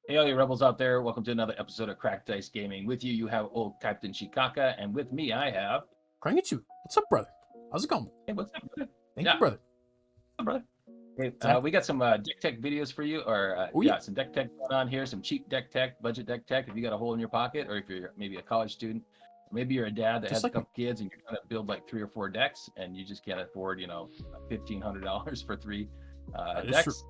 Hey, all you rebels out there, welcome to another episode of Cracked Dice Gaming. With you, you have old Captain Shekaka, and with me, I have. Crankin Chewy. What's up, brother? How's it going? Hey, what's up, brother? Thank Yeah, you, brother. what's up, brother? Hey, Zach? we got some deck tech videos for you, or Oh, yeah. yeah, some deck tech going on here, some cheap deck tech, budget deck tech. If you got a hole in your pocket, or if you're maybe a college student, maybe you're a dad that Just has a like me. couple kids and you're trying to build like 3 or 4 decks, and you just can't afford, $1,500 for three That is true. decks.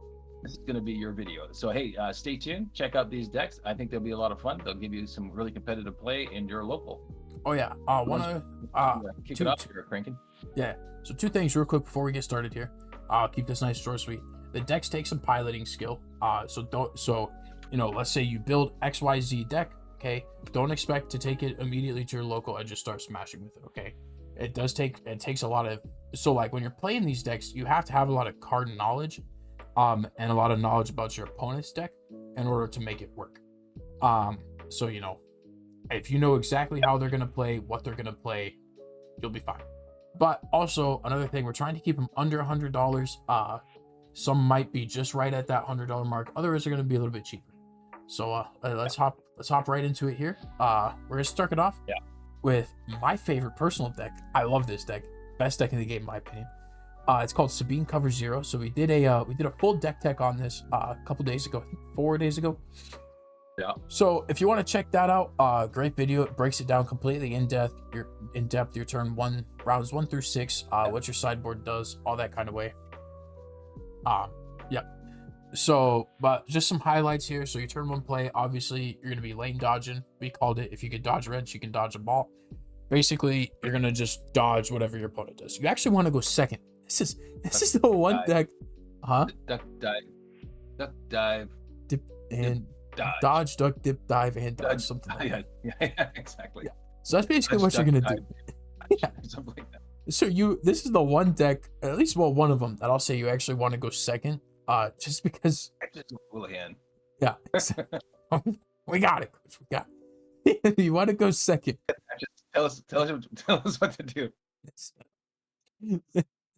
This is going to be your video. So, hey, stay tuned. Check out these decks. I think they'll be a lot of fun. They'll give you some really competitive play in your local. Oh, yeah. Wanna, Kick two, it off here, Crankin. yeah. So, two things real quick before we get started here. I'll keep this nice, short, sweet. The decks take some piloting skill. Let's say you build XYZ deck, okay? Don't expect to take it immediately to your local and just start smashing with it, okay? It takes a lot of, so like when you're playing these decks, you have to have a lot of card knowledge, and a lot of knowledge about your opponent's deck in order to make it work. So if you know exactly how they're gonna play, what they're gonna play, you'll be fine. But also another thing, we're trying to keep them under $100. Some might be just right at that $100 mark. Others are gonna be a little bit cheaper. So let's hop right into it here. We're gonna start it off with my favorite personal deck. I love this deck. Best deck in the game, in my opinion. It's called Sabine Cover Zero. So we did a full deck tech on this a couple days ago, 4 days ago. Yeah. So if you want to check that out, great video. It breaks it down completely in depth. Your turn one, rounds 1 through 6. What your sideboard does, all that kind of way. Yep. So, but just some highlights here. So your turn 1 play, obviously you're gonna be lane dodging. We called it. If you could dodge wrench, you can dodge a ball. Basically, you're gonna just dodge whatever your opponent does. You actually want to go second. This is the one deck, Duck dive, dip and dodge. dodge, duck, dip, dive, and dodge, something like that. Yeah, exactly. Yeah. So that's basically Dodge, what you're duck, gonna dive, do. Yeah. something like that. So this is the one deck, at least one of them, that I'll say you actually want to go second. Just because. Just a Houlihan. Yeah. We got it, Coach. We got it. You want to go second. Just tell us what to do.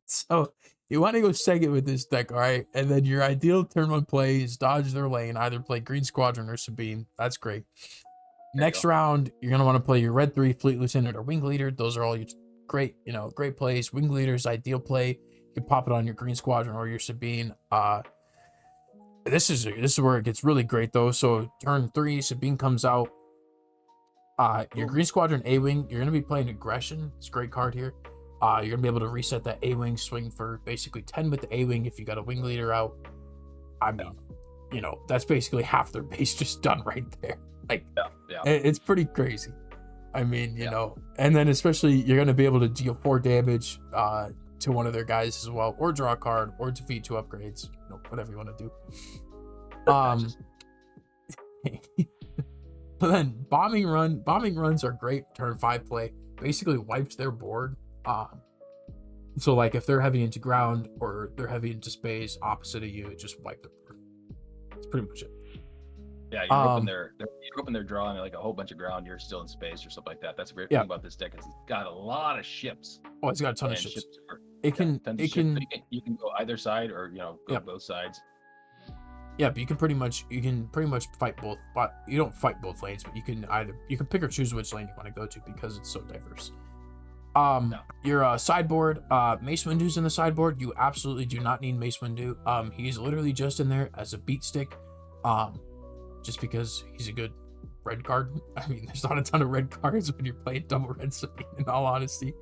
So you want to go second with this deck, all right? And then your ideal turn 1 play is dodge their lane, either play Green Squadron or Sabine. That's great. Next round, you're gonna want to play your red 3 Fleet Lieutenant or Wing Leader. Those are all your great plays. Wing Leader's ideal play. You can pop it on your Green Squadron or your Sabine. This is where it gets really great though. So turn 3, Sabine comes out. Your Green Squadron A-Wing, you're gonna be playing Aggression. It's a great card here. You're gonna be able to reset that A-Wing, swing for basically 10 with the A-Wing if you got a Wing Leader out. I mean, that's basically half their base just done right there. Like, it's pretty crazy. I mean, and then especially you're gonna be able to deal 4 damage to one of their guys as well, or draw a card, or defeat 2 upgrades. Whatever you want to do. But then bombing runs are great. Turn 5 play basically wipes their board. So like if they're heavy into ground or they're heavy into space opposite of you, it just wipe their board. That's pretty much it. Yeah, you're hoping they're drawing like a whole bunch of ground. You're still in space or something like that. That's a great thing about this deck. Is it's got a lot of ships. Oh, it's got a ton of ships. You can go either side or go both sides. Yeah, but you can pretty much fight both, but you don't fight both lanes, but you can pick or choose which lane you want to go to because it's so diverse. Your sideboard, Mace Windu's in the sideboard. You absolutely do not need Mace Windu. He's literally just in there as a beat stick, just because he's a good red card. I mean, there's not a ton of red cards when you're playing double red Sabine, in all honesty.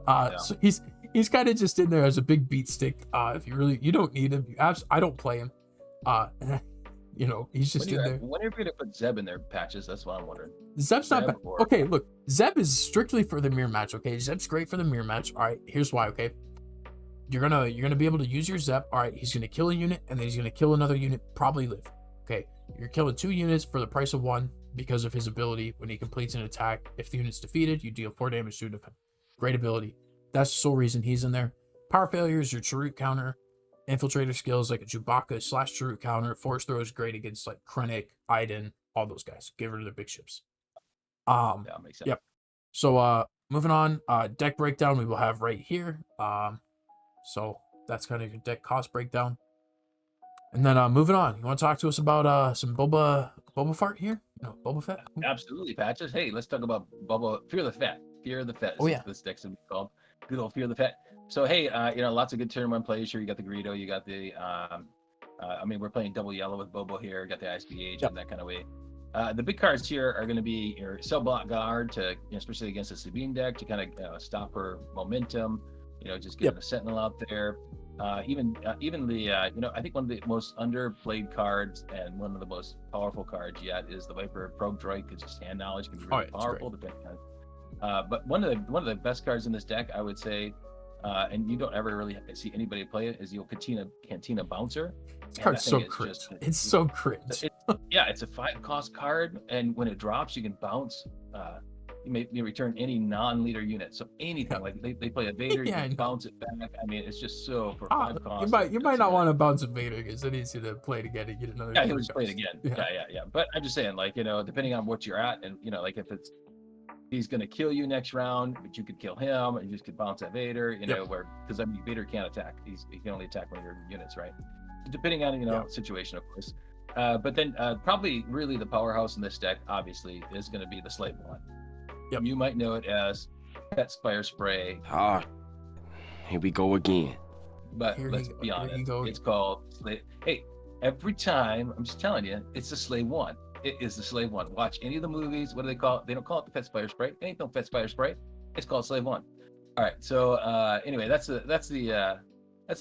So he's kind of just in there as a big beat stick. If you don't need him. I don't play him. He's just in there. When are you gonna put Zeb in their patches? That's what I'm wondering. Zeb's not bad. Okay, look, Zeb is strictly for the mirror match. Okay, Zeb's great for the mirror match. All right, here's why. Okay, you're gonna be able to use your Zeb. All right, he's gonna kill a unit and then he's gonna kill another unit. Probably live. Okay, you're killing 2 units for the price of 1 because of his ability. When he completes an attack, if the unit's defeated, you deal 4 damage to defend. Great ability. That's the sole reason he's in there. Power failure is your Chirrut counter. Infiltrator skills like a Chewbacca / Chirrut counter. Force throw is great against like Krennic, Iden, all those guys. Get rid of their big ships. Makes sense. Yep. So moving on, deck breakdown we will have right here. So that's kind of your deck cost breakdown. And then moving on, you want to talk to us about some Boba Boba Fett here? No, Boba Fett? Absolutely, Patches. Hey, let's talk about Fear the Fett. Fear the Fett. Oh, yeah. This deck's gonna be called. Good old Fear the Fett. So hey, lots of good turn one plays here. You got the Greedo, you got the we're playing double yellow with Bobo here. Got the ISB agent, that kind of way. The big cards here are going to be your cell block guard to, especially against a Sabine deck, to kind of stop her momentum. Just get a Sentinel out there. Even the I think one of the most underplayed cards and one of the most powerful cards yet is the Viper Probe Droid, because just hand knowledge can be really powerful. Depending on, but one of the best cards in this deck, I would say, and you don't ever really see anybody play it, is the Cantina Bouncer. This card's so cringe. It's so cringe. It's a 5-cost card, and when it drops, you can bounce. You may return any non-leader unit, so anything like they play a Vader, you can bounce it back. I mean, it's just so for 5 costs. You might not want to bounce a Vader because it is to play it again and get another. Yeah, he'll just play it again. Yeah. But I'm just saying, like, depending on what you're at, and like if he's gonna kill you next round, but you could kill him, and you just could bounce that Vader. Because Vader can't attack. He can only attack one of your units, right? Depending on situation, of course. But then probably really the powerhouse in this deck, obviously, is going to be the Slave One. Yep. You might know it as Pet Spire Spray. Here we go again. But let's be honest, it's called Slave. Hey, every time, I'm just telling you, it's the Slave One. It is the Slave One. Watch any of the movies. What do they call it? They don't call it the Pet Spire Spray. It ain't no Pet Spire Spray. It's called Slave One. All right. So anyway, that's the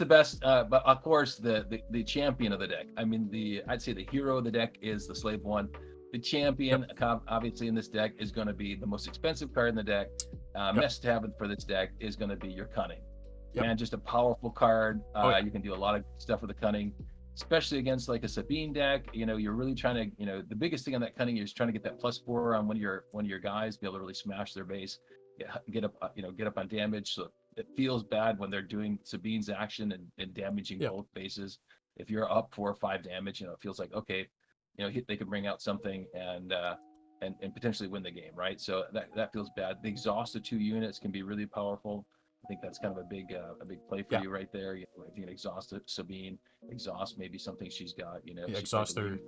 best. But of course, the champion of the deck. I mean, I'd say the hero of the deck is the Slave One. The champion, obviously, in this deck is going to be the most expensive card in the deck. Must have for this deck is going to be your Cunning. And just a powerful card. You can do a lot of stuff with the Cunning, especially against like a Sabine deck. You're really trying to, the biggest thing on that Cunning is trying to get that +4 on one of your guys, be able to really smash their base, get up on damage. So it feels bad when they're doing Sabine's action and damaging both bases. If you're up 4 or 5 damage, it feels like, okay, they could bring out something and potentially win the game, right? So that feels bad. The exhaust of 2 units can be really powerful. I think that's kind of a big play for you right there. If you can exhaust Sabine, exhaust maybe something she's got. Exhaust their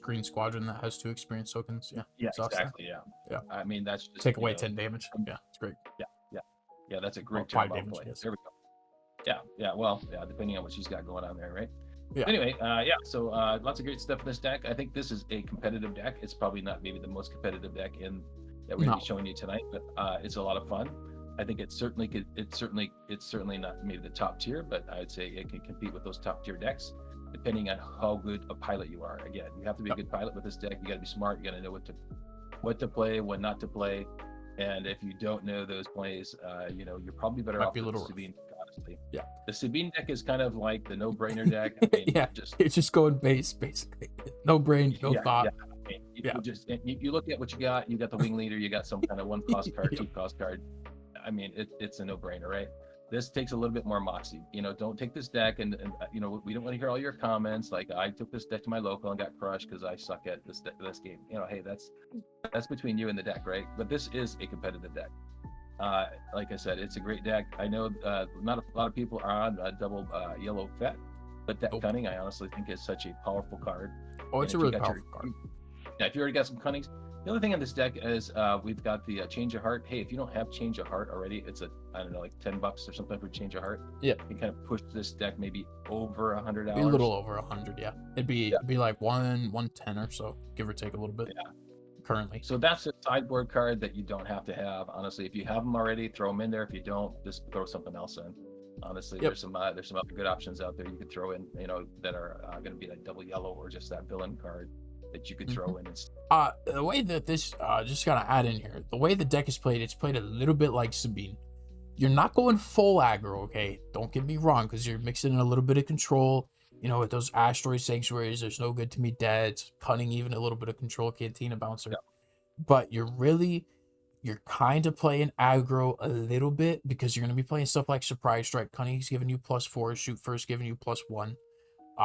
Green Squadron that has 2 experience tokens. Yeah, exactly. Yeah. I mean, that's just take away 10 damage. Yeah, it's great. Yeah, that's a great 5 damage. Play. There we go. Yeah. Well, depending on what she's got going on there, right? Yeah. Anyway, so lots of great stuff in this deck. I think this is a competitive deck. It's probably not maybe the most competitive deck that we're going to be showing you tonight, but it's a lot of fun. I think it's certainly not maybe the top tier, but I'd say it can compete with those top tier decks, depending on how good a pilot you are. Again, you have to be a good pilot with this deck. You got to be smart. You got to know what to play, what not to play. And if you don't know those plays, you're probably better off with Sabine, honestly. Yeah. The Sabine deck is kind of like the no-brainer deck. I mean, it's just going base, basically. No brain, no thought. Yeah. I mean, you look at what you got the wing leader, you got some kind of 1-cost card, 2-cost card. I mean, it's a no-brainer, right? This takes a little bit more moxie. Don't take this deck and we don't want to hear all your comments like I took this deck to my local and got crushed because I suck at this game. Hey, that's between you and the deck, right? But this is a competitive deck. Like I said, it's a great deck. I know not a lot of people are on double yellow Fett, but that Cunning I honestly think is such a powerful card. Oh, it's a really powerful card. Yeah, if you already got some Cunnings. The other thing on this deck is we've got the Change of Heart. Hey, if you don't have Change of Heart already, it's like $10 or something for Change of Heart. Yeah. You kind of push this deck maybe over $100. A little over 100, yeah. It'd be like 110 or so, give or take a little bit. Yeah. Currently. So that's a sideboard card that you don't have to have. Honestly, if you have them already, throw them in there. If you don't, just throw something else in. Honestly, there's some other good options out there you could throw in, that are going to be like double yellow or just that villain card that you could throw in. The way that this just gotta add in here, the way the deck is played, it's played a little bit like Sabine. You're not going full aggro, okay? Don't get me wrong, because you're mixing in a little bit of control. With those asteroid sanctuaries, there's no good to me dead, Cunning, even a little bit of control, Cantina Bouncer. But you're kind of playing aggro a little bit because you're gonna be playing stuff like Surprise Strike. Cunning's giving you +4, Shoot First giving you +1.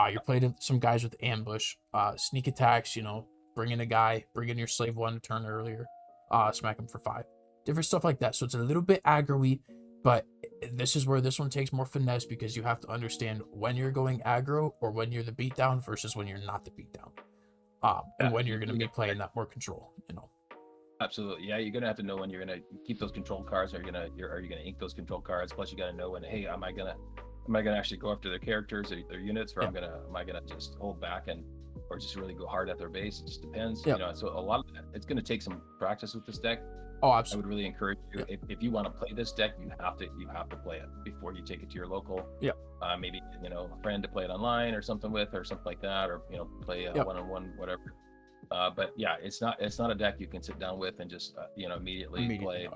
You're playing some guys with ambush, sneak attacks, bring in your Slave One a turn earlier, smack him for 5. Different stuff like that. So it's a little bit aggro-y, but this is where this one takes more finesse because you have to understand when you're going aggro or when you're the beatdown versus when you're not the beatdown. and when you're going to be playing that more control, Absolutely, yeah. You're gonna have to know when you're gonna keep those control cards, or are you gonna ink those control cards? Plus, you gotta know when, hey, am I gonna actually go after their characters or their units, or am I gonna just hold back or just really go hard at their base? It just depends, So a lot of that, it's gonna take some practice with this deck. Oh, I absolutely. would really encourage you, if you want to play this deck, you have to play it before you take it to your local. Maybe a friend to play it online or something like that, or play one-on-one, whatever. But yeah, it's not a deck you can sit down with and just immediately play.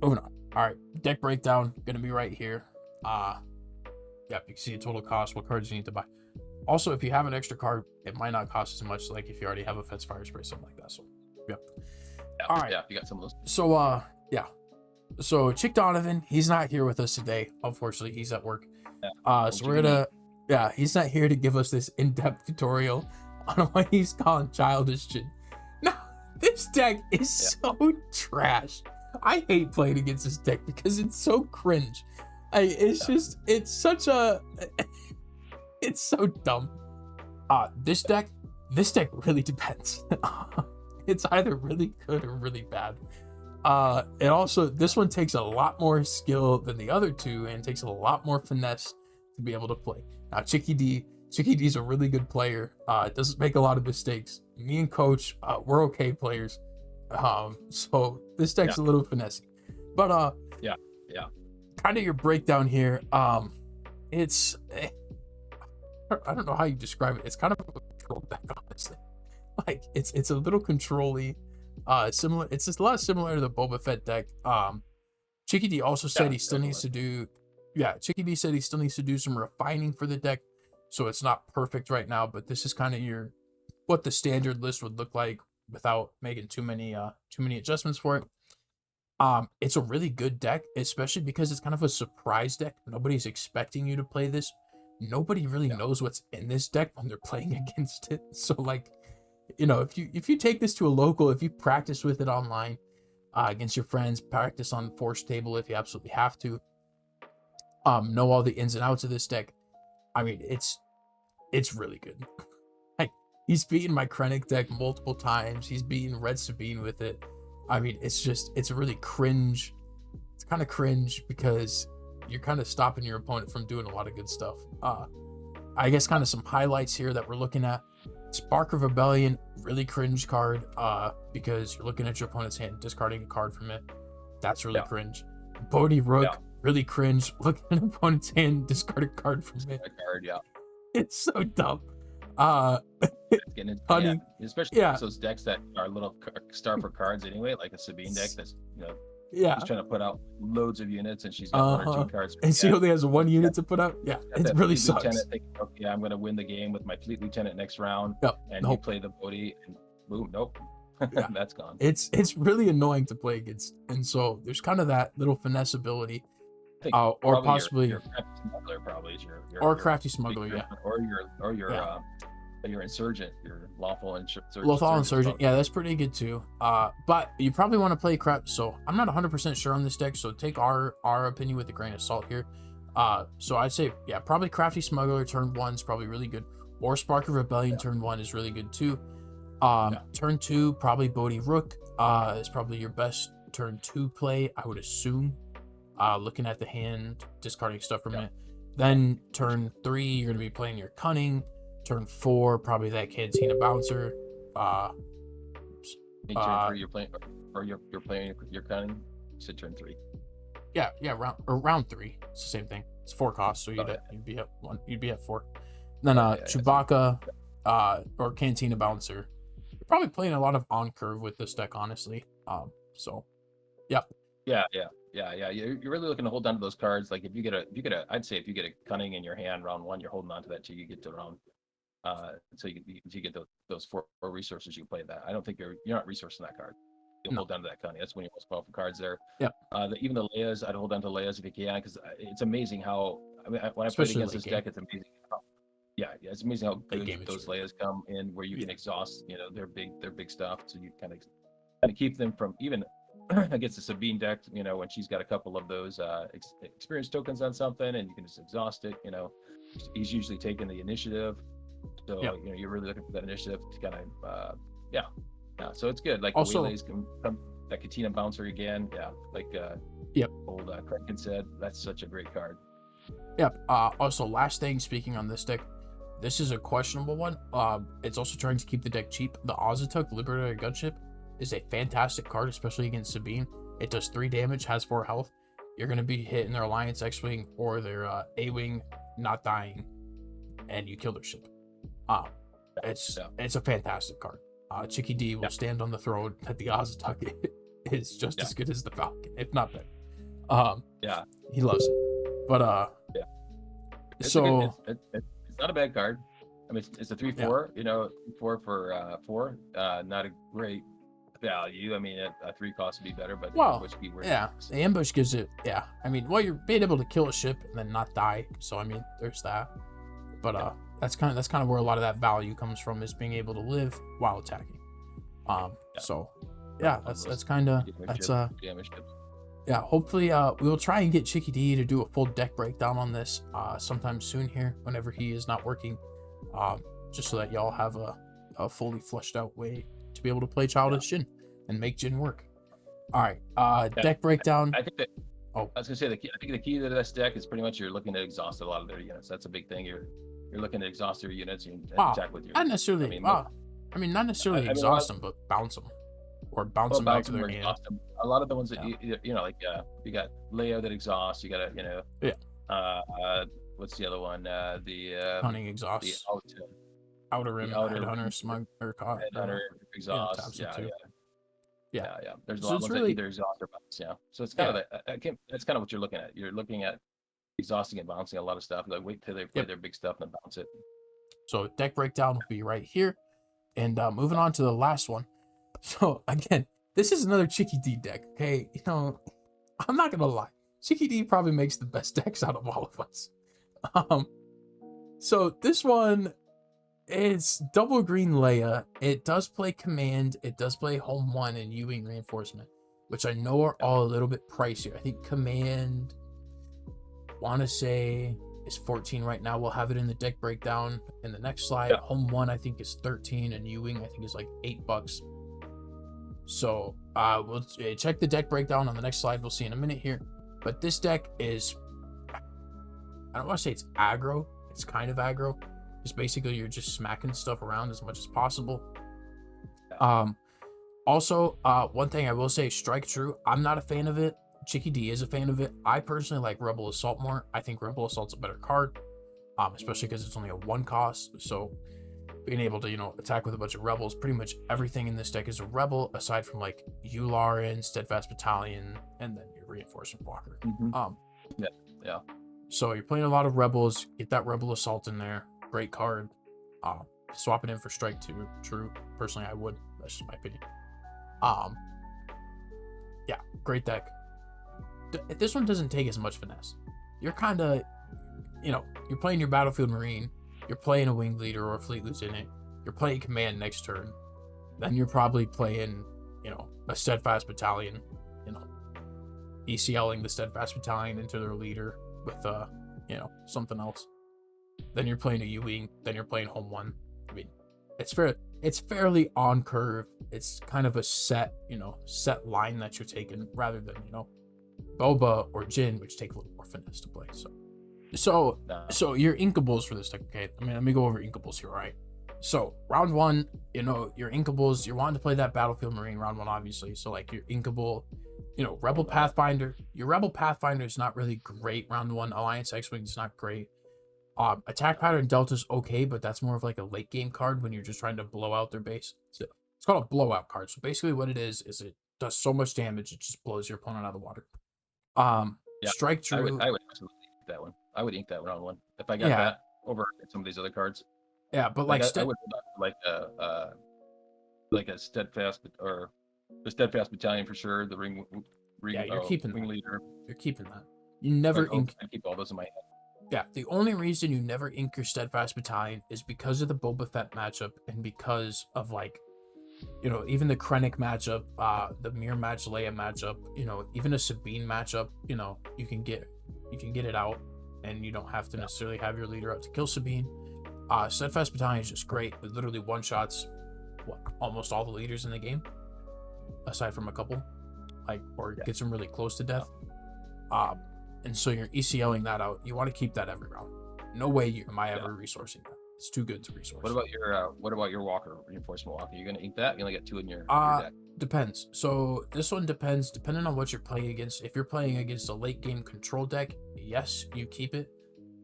Moving on. All right, deck breakdown gonna be right here. You can see the total cost, what cards you need to buy. Also, if you have an extra card, it might not cost as much, like if you already have a Fet's Fire Spray, something like that. So all right. Yeah, you got some of those. So so Chick Donovan, he's not here with us today, unfortunately. He's at work. So we're gonna he's not here to give us this in-depth tutorial on what he's calling Childish CH. No, this deck is so trash. I hate playing against this deck because it's so cringe. It's so dumb. This deck really depends. It's either really good or really bad. And also, this one takes a lot more skill than the other two, and takes a lot more finesse to be able to play. Now, Chicky D's a really good player. Doesn't make a lot of mistakes. Me and Coach, we're okay players. So this deck's a little finessey. But kind of your breakdown here. It's I don't know how you describe it. It's kind of a control deck, honestly. Like it's a little control-y. Similar. It's just a lot similar to the Boba Fett deck. Chicky D also said he still needs to do. Yeah, Chicky D said he still needs to do some refining for the deck, so it's not perfect right now. But this is kind of what the standard list would look like without making too many adjustments for it. It's a really good deck, especially because it's kind of a surprise deck. Nobody's expecting you to play this. Nobody really knows what's in this deck when they're playing against it. So like, if you take this to a local, if you practice with it online, against your friends, practice on Force Table if you absolutely have to, know all the ins and outs of this deck. I mean, it's really good. Like, he's beaten my Krennic deck multiple times. He's beaten Red Sabine with it. I mean, it's really cringe. It's kind of cringe because you're kind of stopping your opponent from doing a lot of good stuff. I guess kind of some highlights here that we're looking at. Spark of Rebellion, really cringe card, because you're looking at your opponent's hand, discarding a card from it. That's really cringe. Bodhi Rook, really cringe. Looking at an opponent's hand, discard a card from it. It's so dumb. Funny, especially those decks that are little star for cards anyway, like a Sabine deck that's she's trying to put out loads of units, and she's got 1 or 2 cards. And she only has 1 unit to put out. Yeah, it really sucks. I'm going to win the game with my Fleet Lieutenant next round. And you play the Bodhi, and boom, nope, that's gone. It's really annoying to play against, and so there's kind of that little finesse ability, or possibly your Crafty Smuggler probably is your Crafty Smuggler, or your Insurgent, your Lawful Insurgent. Lawful Insurgent, that's pretty good too. But you probably want to play Craft. So I'm not 100% sure on this deck, so take our opinion with a grain of salt here. So I'd say probably Crafty Smuggler turn 1 is probably really good, or Spark of Rebellion turn 1 is really good too. Turn 2 probably Bodhi Rook is probably your best turn 2 play, I would assume. Looking at the hand, discarding stuff from it. Then turn 3 you're gonna be playing your Cunning. Turn 4, probably that Cantina Bouncer. Turn 3 you're playing, or you're playing your Cunning. You said turn 3. Round 3. It's the same thing. It's 4 costs, so you'd be at 1. You'd be at 4. Then Chewbacca, or Cantina Bouncer. You're probably playing a lot of on curve with this deck, honestly. You're really looking to hold on to those cards. Like if you get a, I'd say if you get a Cunning in your hand round 1, you're holding on to that till you get to round. So you get those 4 resources, you can play that. I don't think you're not resourcing that card. You'll hold on to that Cunning. That's one of your most powerful cards there. Even the Leias, I'd hold on to Leias if you can, because it's amazing how, when I played against this deck, it's amazing how, it's amazing how good those Leias come in, where you can exhaust, their big stuff. So you kind of keep them from even against the Sabine deck, when she's got a couple of those experience tokens on something, and you can just exhaust it. He's usually taking the initiative. So Yep. you're really looking for that initiative to kind of yeah. So it's good. Like Also- the wheelies can come, that Katina bouncer again. Yeah, like Yep. old Crankin said, that's such a great card. Yep. Also, last thing, speaking on this deck, this is a questionable one. It's also trying to keep the deck cheap. The Ozatuk Liberator Gunship is a fantastic card, especially against Sabine. It does 3 damage, has 4 health. You're going to be hitting their Alliance X-Wing or their A-Wing, not dying, and you kill their ship. It's a fantastic card. Chicky D will stand on the throne that the Ozatuk is just as good as the Falcon, if not better. He loves it. But it's so it's not a bad card. I mean, it's a 3/4. You know, 4 for 4. Not a great value. I mean, a 3 cost would be better, but which be worth it. The ambush gives it. I mean, well, you're being able to kill a ship and then not die. So I mean, there's that. But that's kind of where a lot of that value comes from, is being able to live while attacking. So that's kind of hopefully we will try and get Chicky D to do a full deck breakdown on this sometime soon here, whenever he is not working, just so that y'all have a fully fleshed out way to be able to play Childish Jin and make Jin work. All right, deck breakdown. I think that I was gonna say I think the key to this deck is pretty much you're looking to exhaust a lot of their units. That's a big thing. You're looking to exhaust their units and attack with your. Not necessarily. Not necessarily exhaust them, but bounce them, or bounce them back to their hand. A lot of the ones that you know, like you got Leia that exhausts. You got what's the other one? The hunting exhaust. The outer rim, headhunter, smug or caught. Headhunter exhaust. Yeah. There's a lot of ones that either exhaust or bounce. Yeah. So it's kind of that's kind of what you're looking at. You're looking at exhausting and bouncing a lot of stuff. Like wait till they play their big stuff and then bounce it. So deck breakdown will be right here. And moving on to the last one. So again, this is another Chicky D deck. Okay, I'm not gonna lie, Chicky D probably makes the best decks out of all of us. So this one is double green Leia. It does play command. It does play home 1 and U-wing reinforcement, which I know are all a little bit pricier. I think command, want to say, is 14 right now. We'll have it in the deck breakdown in the next slide. Home 1 I think is 13, and U-wing I think is like $8. So we'll check the deck breakdown on the next slide. We'll see in a minute here. But this deck is, I don't want to say it's aggro. It's kind of aggro. It's basically you're just smacking stuff around as much as possible. Also, one thing I will say, Strike True, I'm not a fan of it. Chicky D is a fan of it. I personally like Rebel Assault more. I think Rebel Assault's a better card, especially because it's only a 1 cost. So being able to, attack with a bunch of rebels, pretty much everything in this deck is a rebel, aside from like Yularen, Steadfast Battalion, and then your Reinforcement Walker. So you're playing a lot of rebels. Get that Rebel Assault in there. Great card. Swap it in for Strike True. Personally, I would. That's just my opinion. Great deck. This one doesn't take as much finesse. You're kind of, you're playing your Battlefield Marine, you're playing a Wing Leader or a Fleet Lieutenant, you're playing Command next turn, then you're probably playing, a Steadfast Battalion, ECLing the Steadfast Battalion into their leader with, something else. Then you're playing a U-wing, then you're playing home 1. I mean, it's fairly on curve. It's kind of a set line that you're taking, rather than, Boba or Jin, which take a little more finesse to play. So your inkables for this deck, okay? Let me go over inkables here, all right? So round 1, your inkables, you're wanting to play that Battlefield Marine round 1, obviously. So like your inkable, Rebel Pathfinder. Your Rebel Pathfinder is not really great round 1. Alliance X-Wing is not great. Attack Pattern Delta's okay, but that's more of like a late game card when you're just trying to blow out their base. So it's called a blowout card. So basically what it is it does so much damage, it just blows your opponent out of the water. Strike True. I would absolutely ink that one. I would ink that round 1 if I got that over some of these other cards. Yeah, but I would like a Steadfast or the Steadfast Battalion for sure. The ring. You're keeping Wing that. Leader. You're keeping that. You never ink. I keep all those in my head. Yeah, the only reason you never ink your Steadfast Battalion is because of the Boba Fett matchup, and because of even the Krennic matchup, the Mirror Match Leia matchup, even a Sabine matchup, you can get it out, and you don't have to necessarily have your leader out to kill Sabine. Steadfast Battalion is just great. It literally one-shots almost all the leaders in the game, aside from a couple, or gets them really close to death. And so you're ECLing that out. You want to keep that every round. No way am I ever resourcing that. It's too good to resource. What about your walker, reinforcement walker? You're gonna ink that? You only get 2 in your deck. Depends. So this one depends, depending on what you're playing against. If you're playing against a late game control deck, yes, you keep it.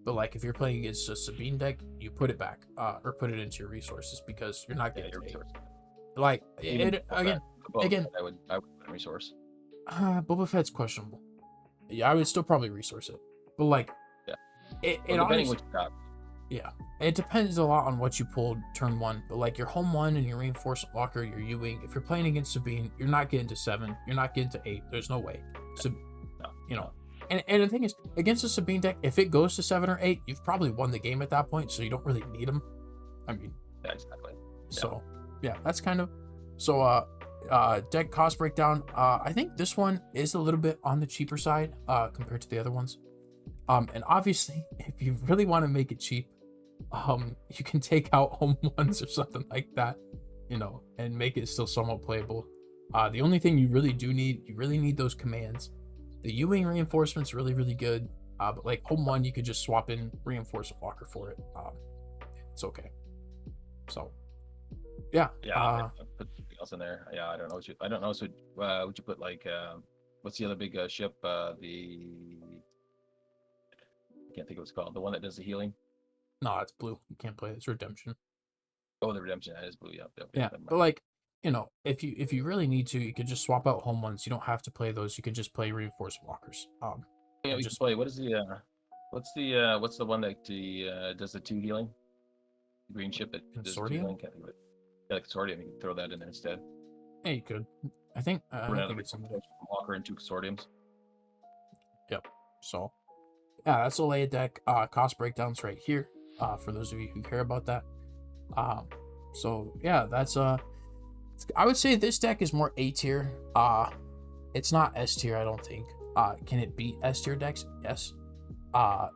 But like if you're playing against a Sabine deck, you put it back, or put it into your resources, because you're not getting like again. I would resource. Boba Fett's questionable. Yeah, I would still probably resource it, but like, depending honestly, what you got. Yeah, it depends a lot on what you pulled turn 1. But like your home 1 and your reinforcement walker, your U-wing. If you're playing against Sabine, you're not getting to 7. You're not getting to 8. There's no way. So, And the thing is, against a Sabine deck, if it goes to 7 or 8, you've probably won the game at that point, so you don't really need them. I mean, yeah, exactly. So, yeah, that's kind of so. Deck cost breakdown. I think this one is a little bit on the cheaper side compared to the other ones. And obviously, if you really want to make it cheap, you can take out home 1s or something like that, and make it still somewhat playable. The only thing you really need those commands. The U-wing reinforcement's really, really good. But like home 1, you could just swap in reinforcement walker for it. It's okay. So, yeah. Yeah. Put something else in there. Yeah, I don't know. So, would you put like what's the other big ship? I can't think of what it's called. The one that does the healing. No, it's blue. You can't play it. It's Redemption. Oh, the Redemption. That is blue. Yeah. But like, if you really need to, you could just swap out home 1s. You don't have to play those. You could just play reinforcement walkers. We just play. What is the what's the one that does the 2 healing? Green ship that does 2 healing. Can't think of it. Yeah, consortium. You can throw that in there instead. Yeah, you could. I think it's something. Walker and 2 consortiums. Yep. So, yeah, that's a Leia deck. Cost breakdowns right here. For those of you who care about that. So yeah, that's I would say this deck is more A tier. It's not S tier, I don't think. Can it beat S tier decks? Yes.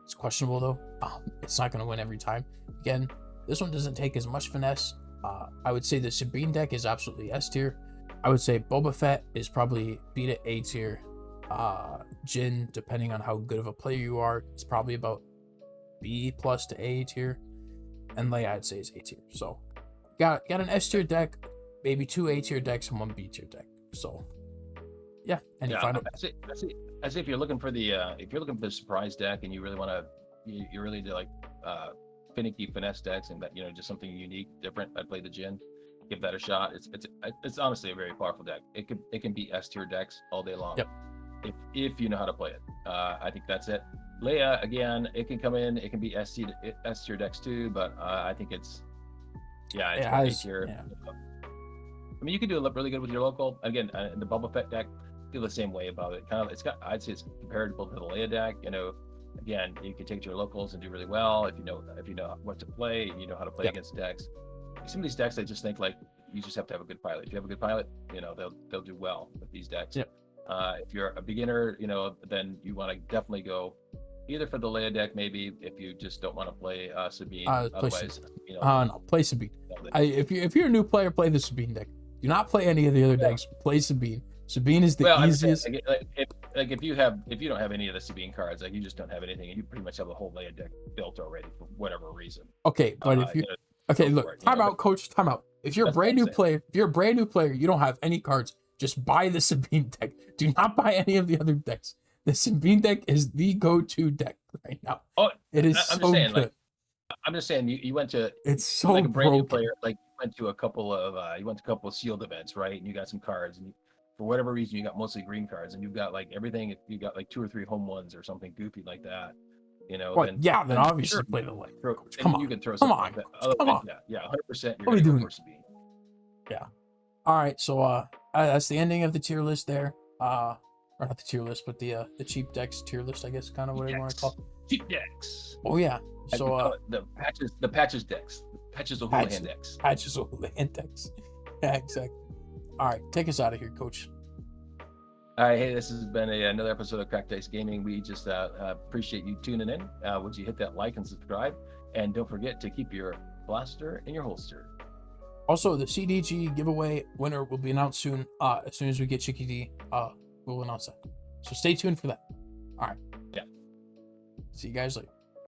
It's questionable though. It's not gonna win every time. Again, this one doesn't take as much finesse. I would say the Sabine deck is absolutely S tier. I would say Boba Fett is probably beat at A tier. Jin, depending on how good of a player you are, is probably about B+ to A tier. And Leia, I'd say, is A tier. So got an S tier deck, maybe 2 A tier decks and 1 B tier deck. So yeah, and you find it. I say if you're looking for the surprise deck and you really want to, you really do like finicky finesse decks and that just something unique, different. I'd play the Jin. Give that a shot. It's honestly a very powerful deck. It can be S tier decks all day long. Yep. If you know how to play it. I think that's it. Leia, again, it can come in. It can be S tier decks too, but I think it's A tier. Yeah. I mean, you can do it really good with your local. Again, the Boba Fett deck, feel the same way about it. I'd say it's comparable to the Leia deck. Again, you can take it to your locals and do really well if you know what to play. You know how to play against decks. Some of these decks, I just think like you just have to have a good pilot. If you have a good pilot, they'll do well with these decks. Yep. If you're a beginner, then you want to definitely go either for the Leia deck, maybe if you just don't want to play Sabine. Otherwise, no, play Sabine. If you're a new player, play the Sabine deck. Do not play any of the other decks. Play Sabine. Sabine is the easiest. If you don't have any of the Sabine cards, like you just don't have anything, and you pretty much have the whole Leia deck built already for whatever reason. Okay, but if you look, time out, coach, time out. If you're a brand new player, you don't have any cards. Just buy the Sabine deck. Do not buy any of the other decks. The Sabine deck is the go-to deck right now. Oh, it is so good. I'm just saying, you went to it's so like a brand broken. new player, like you went to a couple of sealed events, right? And you got some cards, and for whatever reason, you got mostly green cards, and you've got like everything. You got like 2 or 3 home 1s or something goofy like that. Then obviously play the Leia. Come on, you can throw come something on, come on. Yeah, 100%. What are we doing? Yeah. All right, so that's the ending of the tier list there. Or not the tier list, but the cheap decks tier list, I guess, kind of what you want to call it. Cheap decks. Oh yeah. So the patches decks, the patches of Houlihan decks. Patches of Houlihan decks. Yeah, exactly. All right, take us out of here, coach. All right, hey, this has been another episode of Cracked Dice Gaming. We just appreciate you tuning in. Would you hit that like and subscribe? And don't forget to keep your blaster in your holster. Also, the CDG giveaway winner will be announced soon. As soon as we get Chicky D, we'll announce that. So stay tuned for that. All right. Yeah. See you guys later.